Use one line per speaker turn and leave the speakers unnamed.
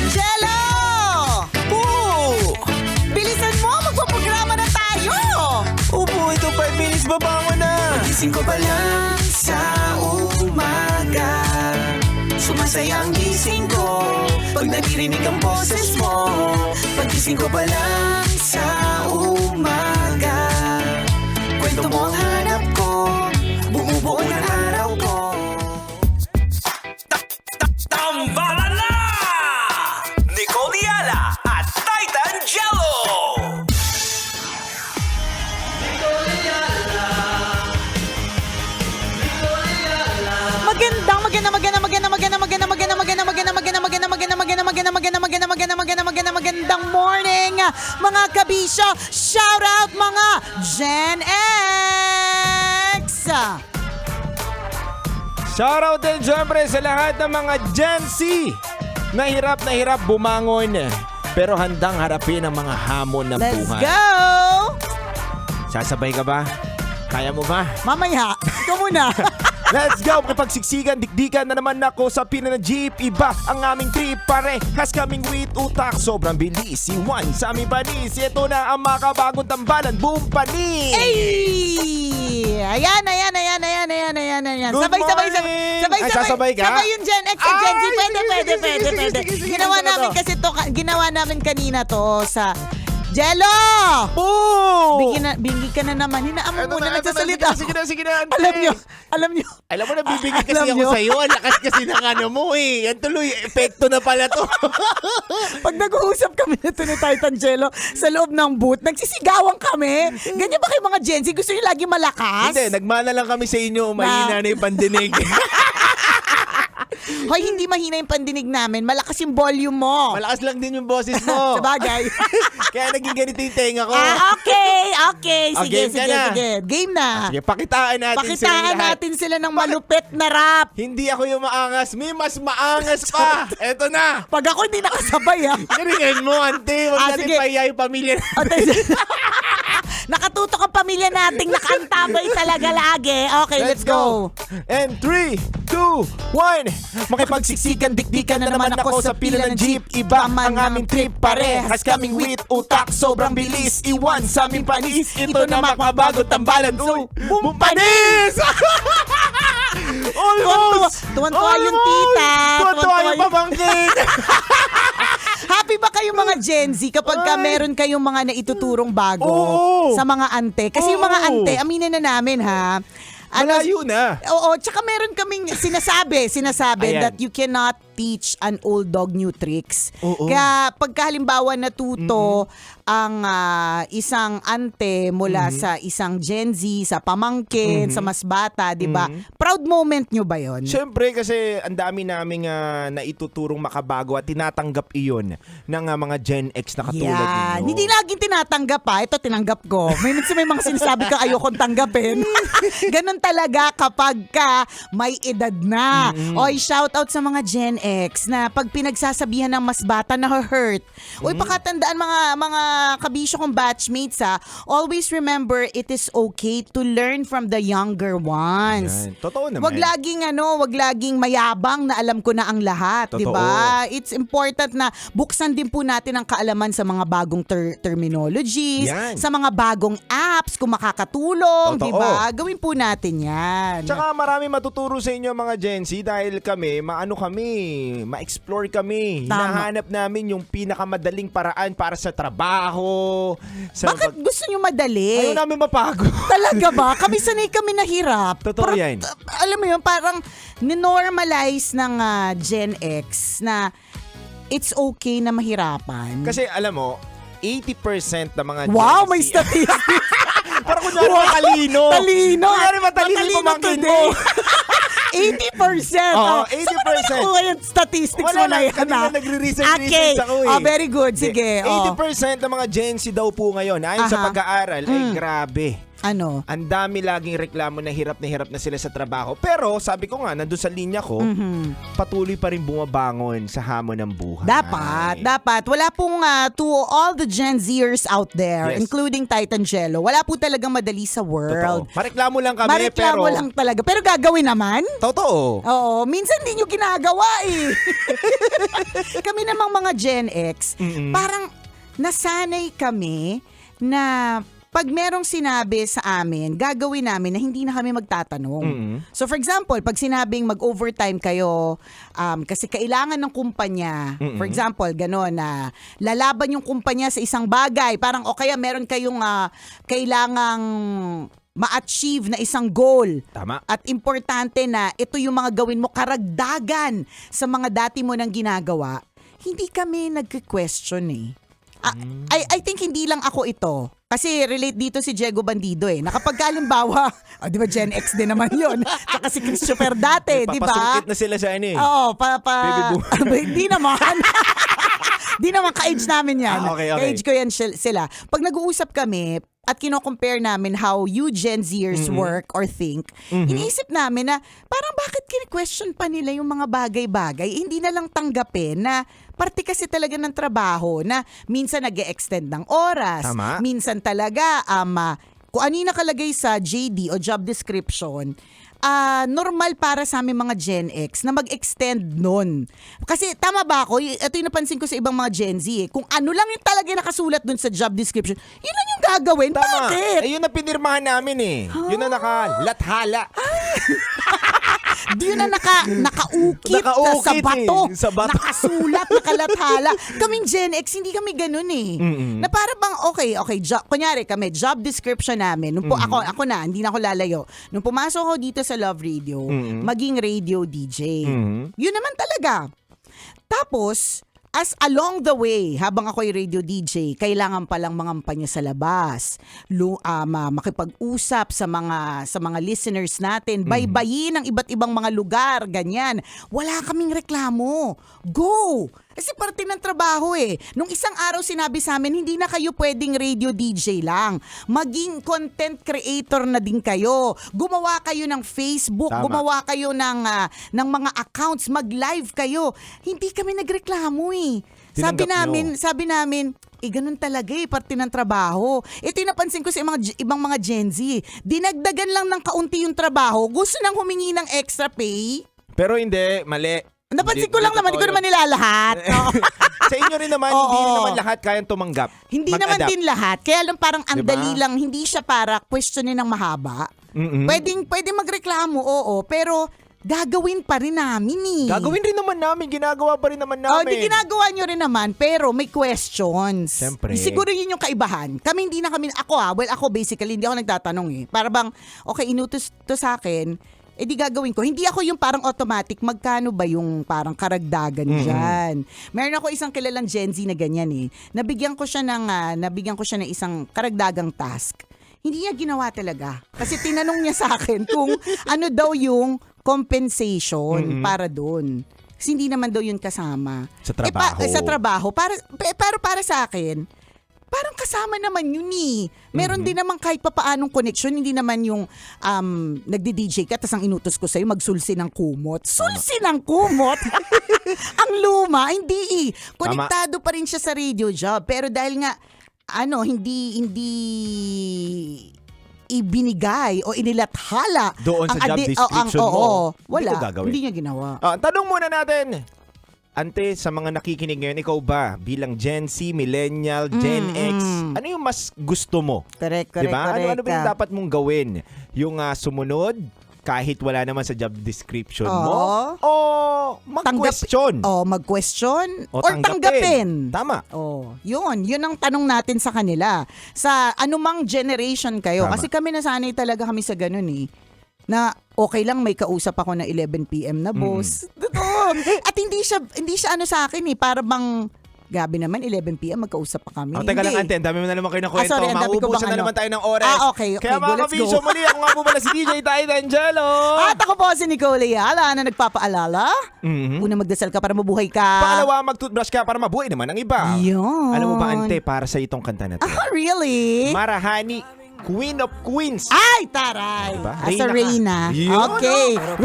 Jello!
Oo!
Bilisan mo! Magpaprograma na tayo!
Upo, ito 5 minutes, babangon na!
Gising ko pa lang sa umaga, sumasaya ang gising ko pag naririnig ang boses mo. Paggising ko pa lang sa umaga, kwento mo ang hanap ko, bumubuo ng araw ko.
Tambalan na! Nicole Diala at Titan Jello!
Magandang morning mga kabisyo. Shout out mga Gen X.
Shoutout din syempre sa lahat ng mga Gen Z na hirap bumangon pero handang harapin ang mga hamon ng
Let's
buhay.
go!
Sasabay ka ba? Kaya mo ba?
Mamaya, ikaw muna.
Let's go! Kapagsiksikan, dikdikan na naman ako sa pina ng jeep. Iba ang aming trip, pare. Has kaming with utak. Sobrang bilis. Iwan sa aming panis. Ito na ang makabagong tambalan. Boom, panis!
Hey! Ayan.
Good
Sabay.
morning! Ay, sasabay ka?
Sabay yung Gen X at Gen Z.
Ay,
Pwede.
Sige,
Ginawa
sige,
namin
sige.
kasi to, ginawa namin kanina to sa Jello!
Boom!
Bingi ka na naman. Hinaan mo muna nagsasalita.
Sige na.
Alam nyo.
Alam mo na, bibigay kasi
Alam
ako
nyo?
sa'yo. Ang lakas kasi ng ano mo eh. Yan tuloy, epekto na pala to.
Pag nag-uusap kami na ni Titan Jello sa loob ng booth, nagsisigawan kami. Ganyan ba kayo mga Gen Z? Gusto nyo lagi malakas?
Hindi, nagmana lang kami sa inyo. Mahina na yung pandinig.
Hoy, hindi mahina yung pandinig namin. Malakas yung volume mo.
Malakas lang din yung boses mo.
Sabagay.
Kaya naging ganito yung tenga ko.
Okay. Sige. Game na.
Sige, pakitaan natin sila
Pakitaan
lahat.
natin sila ng malupit na rap.
Hindi ako yung maangas. May mas maangas pa. Eto na.
Pag ako hindi nakasabay ha.
Galingan mo, ante. Huwag natin
Sige.
pahiya yung pamilya.
Nakatutok ang pamilya nating nakaantabay talaga lagi. Okay, let's go.
And 3, 2, 1. Makipagsiksikan, dikdikan na naman ako sa pila ng jeep. Iba ang aming trip, parehas kaming with utak. Sobrang bilis, iwan sa aming panis. Ito na makmabago tambalan. Uy, boom, panis! Almost!
Tuwan-tuwa yung tita.
Tuwan-tuwa yung pamangkin.
Happy ba kayo mga Gen Z kapag meron kayong mga naituturong bago
Oo.
sa mga ante? Kasi yung mga ante, aminin na namin ha.
Malayo na.
Oo, tsaka meron kaming sinasabi
Ayan.
that you cannot teach an old dog new tricks.
Oo.
Kaya pagka halimbawa natuto ang isang ante mula sa isang Gen Z, sa pamangkin, sa mas bata, di ba? Proud moment nyo ba yon?
Siyempre kasi ang dami naming naituturong makabago at tinatanggap iyon ng mga Gen X na katulad ninyo.
Hindi laging tinatanggap pa. Ito, tinanggap ko. May mga sinasabi ka ayokong tanggapin. Ganon talaga kapag ka may edad na. Oy, shout out sa mga Gen X na pag pinagsasabihan ng mas bata na hurt. Oy, pakatandaan mga kabisyo kong batchmates always remember it is okay to learn from the younger ones.
Yan. Totoo naman.
Wag laging mayabang na alam ko na ang lahat,
Totoo.
'di ba? It's important na buksan din po natin ang kaalaman sa mga bagong terminologies,
Yan.
sa mga bagong apps kung makakatulong,
Totoo.
'di ba? Gawin po natin 'yan.
Tsaka marami matuturo sa inyo mga Gen Z dahil kami, ma-explore kami.
Tama.
Hinahanap namin yung pinakamadaling paraan para sa trabaho.
Bakit gusto niyo madali?
Ayaw namin mapagod.
Talaga ba? Kami sanay kami nahirap.
Totoo yan.
Alam mo yun, parang ninormalize ng Gen X na it's okay na mahirapan.
Kasi alam mo, 80% ng mga
Wow,
Gen Z,
may statistics.
parang kunyari matalino.
Talino.
Kunyari matalino yung pamangkin mo.
80%.
Oo,
Saan
80%.
mo naman nakuha yung statistics
Wala
mo na
lang,
yan?
kanina nagre-research ako eh.
Oh, very good. Sige.
80% ng mga Gen Z daw po ngayon, ayon sa
Aha.
pag-aaral, ay grabe.
Ano?
Ang dami laging reklamo na hirap na sila sa trabaho. Pero sabi ko nga, nandun sa linya ko, patuloy pa rin bumabangon sa hamon ng buhay.
Dapat. Wala pong to all the Gen Zers out there,
Yes.
including Titan Jello, wala po talagang madali sa world.
Totoo. Mareklamo lang kami,
Mareklamo
pero...
lang talaga. Pero gagawin naman.
Totoo.
Oo, minsan hindi nyo ginagawa eh. Kami namang mga Gen X, parang nasanay kami na pag merong sinabi sa amin, gagawin namin na hindi na kami magtatanong. So for example, pag sinabing mag-overtime kayo kasi kailangan ng kumpanya, for example, gano'n na lalaban yung kumpanya sa isang bagay, parang o kaya meron kayong kailangang ma-achieve na isang goal.
Tama.
At importante na ito yung mga gawin mo karagdagan sa mga dati mo nang ginagawa, hindi kami nagke-question eh. I think hindi lang ako ito. Kasi relate dito si Diego Bandido eh. Nakapagkalimbawa, di ba Gen X din naman yun. Saka si Christopher dati, di ba?
Papasungkit na sila sa ano eh.
Oo,
Baby boom.
Hindi naman. Di naman ka-age namin yan.
Okay.
Ka-age ko yan sila. Pag nag-uusap kami, at kino-compare namin how you Gen Zers work or think, iniisip namin na parang bakit kini-question pa nila yung mga bagay-bagay, hindi na lang tanggapin na parte kasi talaga ng trabaho na minsan nag-e-extend ng oras,
Tama.
minsan talaga kung ano yung nakalagay sa JD o job description, normal para sa aming mga Gen X na mag-extend nun. Kasi tama ba ako? Ito yung napansin ko sa ibang mga Gen Z eh. Kung ano lang yung talaga nakasulat dun sa job description, yun lang yung gagawin.
Tama.
Bakit?
Eh, yun na pinirmahan namin eh. Yun na nakalathala.
Yun na nakaukit sa
Nakaukit
bato.
eh, sa bato.
Nakasulat, nakalathala. Kaming Gen X, hindi kami ganun eh. Na para bang, okay, kunyari kami, job description namin. Nung ako na, hindi na ako lalayo. Nung pumasok ako dito sa Love Radio, maging radio DJ. Yun naman talaga. Tapos, as along the way, habang ako'y radio DJ, kailangan palang mangampanya sa labas, makipag-usap sa mga listeners natin, baybayin ang iba't ibang mga lugar, ganyan. Wala kaming reklamo. Go! Kasi parte ng trabaho eh. Nung isang araw sinabi sa amin, hindi na kayo pwedeng radio DJ lang. Maging content creator na din kayo. Gumawa kayo ng Facebook,
Tama.
gumawa kayo ng mga accounts, mag-live kayo. Hindi kami nagreklamo eh. Sabi namin, ganun talaga eh, parte ng trabaho. Ito yung napansin ko sa ibang mga Gen Z. Dinagdagan lang ng kaunti yung trabaho, gusto nang humingi ng extra pay.
Pero hindi, mali.
Napansin ko lang naman, hindi ko naman nilalahat. No?
Sa inyo rin naman, hindi rin naman lahat kayang tumanggap.
Hindi naman
Mag-adapt.
din lahat. Kaya lang parang
Diba?
andali lang, hindi siya para questionin ng mahaba. Pwedeng magreklamo, oo, pero gagawin pa rin namin eh.
Gagawin rin naman namin, ginagawa pa rin naman namin.
Di ginagawa nyo rin naman, pero may questions.
Siyempre.
Siguro yun yung kaibahan. Ako basically, hindi ako nagtatanong eh. Para bang, okay, inutos to sa akin, di gagawin ko. Hindi ako yung parang automatic, magkano ba yung parang karagdagan dyan. Meron ako isang kilalang Gen Z na ganyan eh. Nabigyan ko siya ng isang karagdagang task. Hindi niya ginawa talaga. Kasi tinanong niya sa akin kung ano daw yung compensation para doon. Kasi hindi naman daw yun kasama.
Sa trabaho.
Sa trabaho. Pero para sa akin, parang kasama naman yun eh. Meron din naman kahit papaanong connection, hindi naman yung nagdi-DJ ka, tas ang inutos ko sa'yo, magsulsi ng kumot. Sulsi ng kumot? Ang luma, hindi eh. Konektado pa rin siya sa radio job. Pero dahil nga, hindi ibinigay o inilathala
Doon sa job description mo.
Wala,
Hindi ko gagawin.
hindi niya ginawa.
Tanong muna natin, Ante, sa mga nakikinig ngayon, ikaw ba bilang Gen Z, Millennial, Gen X, ano yung mas gusto mo?
Correct.
Diba? Ano ba yung dapat mong gawin? Yung sumunod kahit wala naman sa job description mo? O mag-question?
Mag-question
O
or tanggapin.
Tama.
Yun ang tanong natin sa kanila. Sa anumang generation kayo.
Tama.
Kasi kami nasanay talaga kami sa ganun eh. Na okay lang may kausap ako na 11 PM na boss. Totoo. At hindi siya sa akin eh. Para bang, gabi naman, 11 PM magkausap pa kami.
Teka lang,
Hindi.
Ante, ang dami mo na naman kayo ng kwento.
Sorry, ang dami ko
Mauubusan
bang
na
ano?
naman tayo ng oras.
Okay,
Kaya
go,
mga
let's
kabisyo,
go.
muli ako nga po pala si DJ Titan Jello.
At ako po si Nicole Ayala na nagpapaalala. Una, magdasal ka para mabuhay ka.
Pangalawa, mag-toothbrush ka para mabuhay naman ang iba.
Yun.
Alam mo ba, Ante, para sa itong kanta na to?
Really?
Marahani Queen of Queens.
Ay, taray!
Diba?
As a
Reyna ka.
Reyna.
Yun,
Okay.
no?